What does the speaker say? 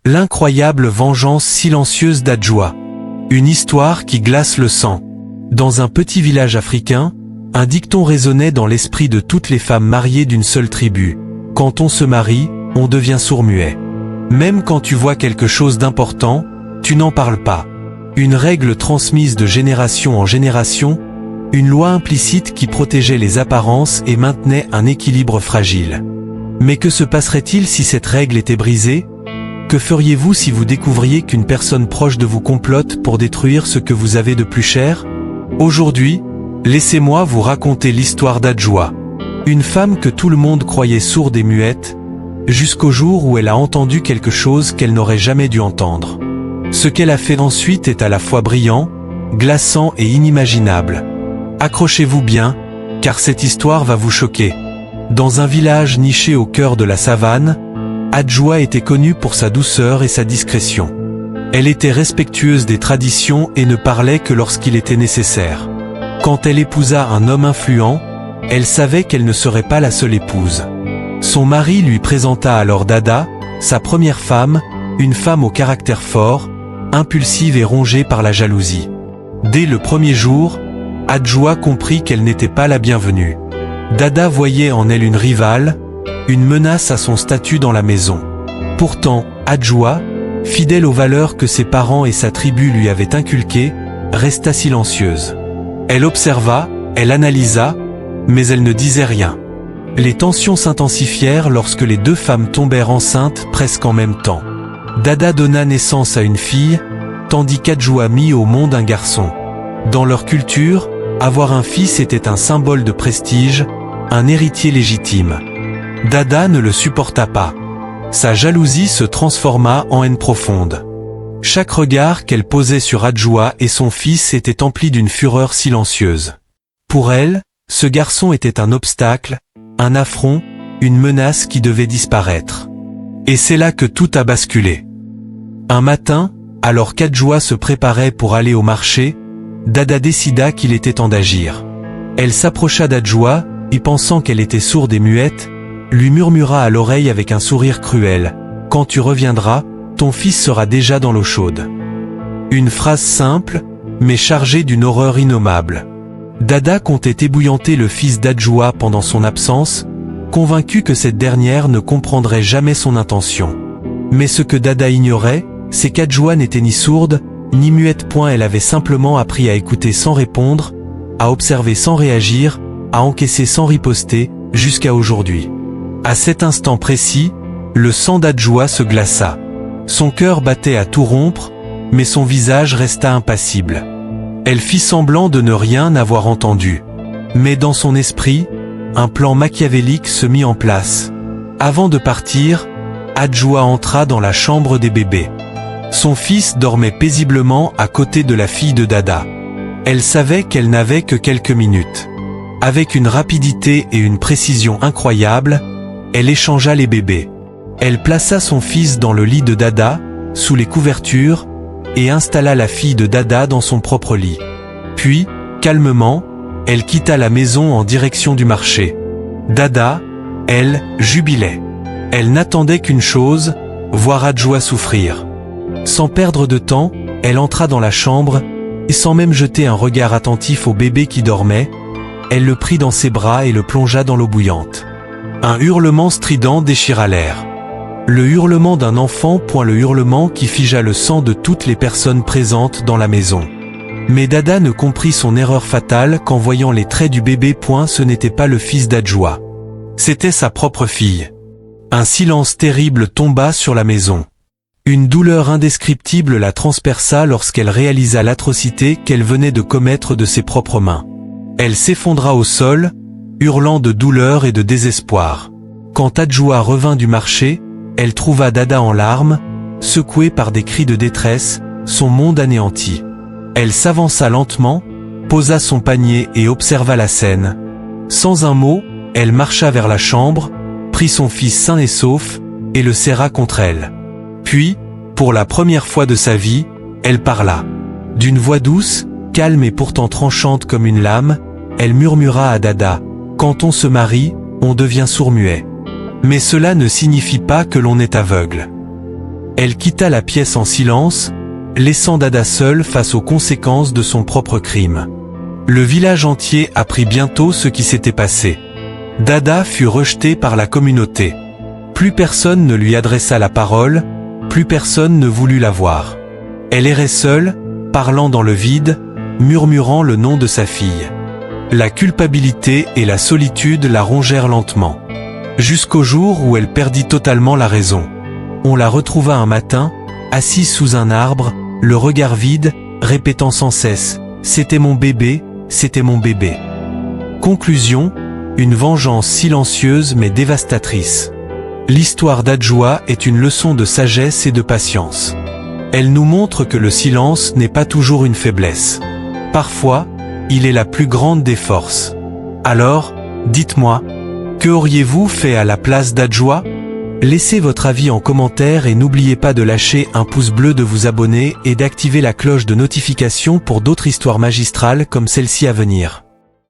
L'incroyable vengeance silencieuse d'Adjoua. Une histoire qui glace le sang. Dans un petit village africain, un dicton résonnait dans l'esprit de toutes les femmes mariées d'une seule tribu. Quand on se marie, on devient sourd-muet. Même quand tu vois quelque chose d'important, tu n'en parles pas. Une règle transmise de génération en génération, une loi implicite qui protégeait les apparences et maintenait un équilibre fragile. Mais que se passerait-il si cette règle était brisée ? Que feriez-vous si vous découvriez qu'une personne proche de vous complote pour détruire ce que vous avez de plus cher ? Aujourd'hui, laissez-moi vous raconter l'histoire d'Adjoua. Une femme que tout le monde croyait sourde et muette, jusqu'au jour où elle a entendu quelque chose qu'elle n'aurait jamais dû entendre. Ce qu'elle a fait ensuite est à la fois brillant, glaçant et inimaginable. Accrochez-vous bien, car cette histoire va vous choquer. Dans un village niché au cœur de la savane, Adjoua était connue pour sa douceur et sa discrétion. Elle était respectueuse des traditions et ne parlait que lorsqu'il était nécessaire. Quand elle épousa un homme influent, elle savait qu'elle ne serait pas la seule épouse. Son mari lui présenta alors Dada, sa première femme, une femme au caractère fort, impulsive et rongée par la jalousie. Dès le premier jour, Adjoua comprit qu'elle n'était pas la bienvenue. Dada voyait en elle une rivale, une menace à son statut dans la maison. Pourtant, Adjoua, fidèle aux valeurs que ses parents et sa tribu lui avaient inculquées, resta silencieuse. Elle observa, elle analysa, mais elle ne disait rien. Les tensions s'intensifièrent lorsque les deux femmes tombèrent enceintes presque en même temps. Dada donna naissance à une fille, tandis qu'Adjoua mit au monde un garçon. Dans leur culture, avoir un fils était un symbole de prestige, un héritier légitime. Dada ne le supporta pas. Sa jalousie se transforma en haine profonde. Chaque regard qu'elle posait sur Adjoua et son fils était empli d'une fureur silencieuse. Pour elle, ce garçon était un obstacle, un affront, une menace qui devait disparaître. Et c'est là que tout a basculé. Un matin, alors qu'Adjoua se préparait pour aller au marché, Dada décida qu'il était temps d'agir. Elle s'approcha d'Adjoua, et pensant qu'elle était sourde et muette, lui murmura à l'oreille avec un sourire cruel, « Quand tu reviendras, ton fils sera déjà dans l'eau chaude. » Une phrase simple, mais chargée d'une horreur innommable. Dada comptait ébouillanter le fils d'Adjoua pendant son absence, convaincu que cette dernière ne comprendrait jamais son intention. Mais ce que Dada ignorait, c'est qu'Adjoua n'était ni sourde, ni muette. Elle avait simplement appris à écouter sans répondre, à observer sans réagir, à encaisser sans riposter, jusqu'à aujourd'hui. À cet instant précis, le sang d'Adjoua se glaça. Son cœur battait à tout rompre, mais son visage resta impassible. Elle fit semblant de ne rien avoir entendu. Mais dans son esprit, un plan machiavélique se mit en place. Avant de partir, Adjoua entra dans la chambre des bébés. Son fils dormait paisiblement à côté de la fille de Dada. Elle savait qu'elle n'avait que quelques minutes. Avec une rapidité et une précision incroyables, elle échangea les bébés. Elle plaça son fils dans le lit de Dada, sous les couvertures, et installa la fille de Dada dans son propre lit. Puis, calmement, elle quitta la maison en direction du marché. Dada, elle, jubilait. Elle n'attendait qu'une chose, voir Adjoua souffrir. Sans perdre de temps, elle entra dans la chambre, et sans même jeter un regard attentif au bébé qui dormait, elle le prit dans ses bras et le plongea dans l'eau bouillante. Un hurlement strident déchira l'air. Le hurlement d'un enfant, le hurlement qui figea le sang de toutes les personnes présentes dans la maison. Mais Dada ne comprit son erreur fatale qu'en voyant les traits du bébé. Ce n'était pas le fils d'Adjoua. C'était sa propre fille. Un silence terrible tomba sur la maison. Une douleur indescriptible la transperça lorsqu'elle réalisa l'atrocité qu'elle venait de commettre de ses propres mains. Elle s'effondra au sol, hurlant de douleur et de désespoir. Quand Adjoua revint du marché, elle trouva Dada en larmes, secoué par des cris de détresse, son monde anéanti. Elle s'avança lentement, posa son panier et observa la scène. Sans un mot, elle marcha vers la chambre, prit son fils sain et sauf, et le serra contre elle. Puis, pour la première fois de sa vie, elle parla. D'une voix douce, calme et pourtant tranchante comme une lame, elle murmura à Dada, « Quand on se marie, on devient sourd-muet. Mais cela ne signifie pas que l'on est aveugle. Elle quitta la pièce en silence, laissant Dada seule face aux conséquences de son propre crime. Le village entier apprit bientôt ce qui s'était passé. Dada fut rejetée par la communauté. Plus personne ne lui adressa la parole, plus personne ne voulut la voir. Elle errait seule, parlant dans le vide, murmurant le nom de sa fille. La culpabilité et la solitude la rongèrent lentement. Jusqu'au jour où elle perdit totalement la raison. On la retrouva un matin, assise sous un arbre, le regard vide, répétant sans cesse « C'était mon bébé, c'était mon bébé ». Conclusion, une vengeance silencieuse mais dévastatrice. L'histoire d'Adjoa est une leçon de sagesse et de patience. Elle nous montre que le silence n'est pas toujours une faiblesse. Parfois, il est la plus grande des forces. Alors, dites-moi, que auriez-vous fait à la place d'Adjoa ? Laissez votre avis en commentaire et n'oubliez pas de lâcher un pouce bleu, de vous abonner et d'activer la cloche de notification pour d'autres histoires magistrales comme celle-ci à venir.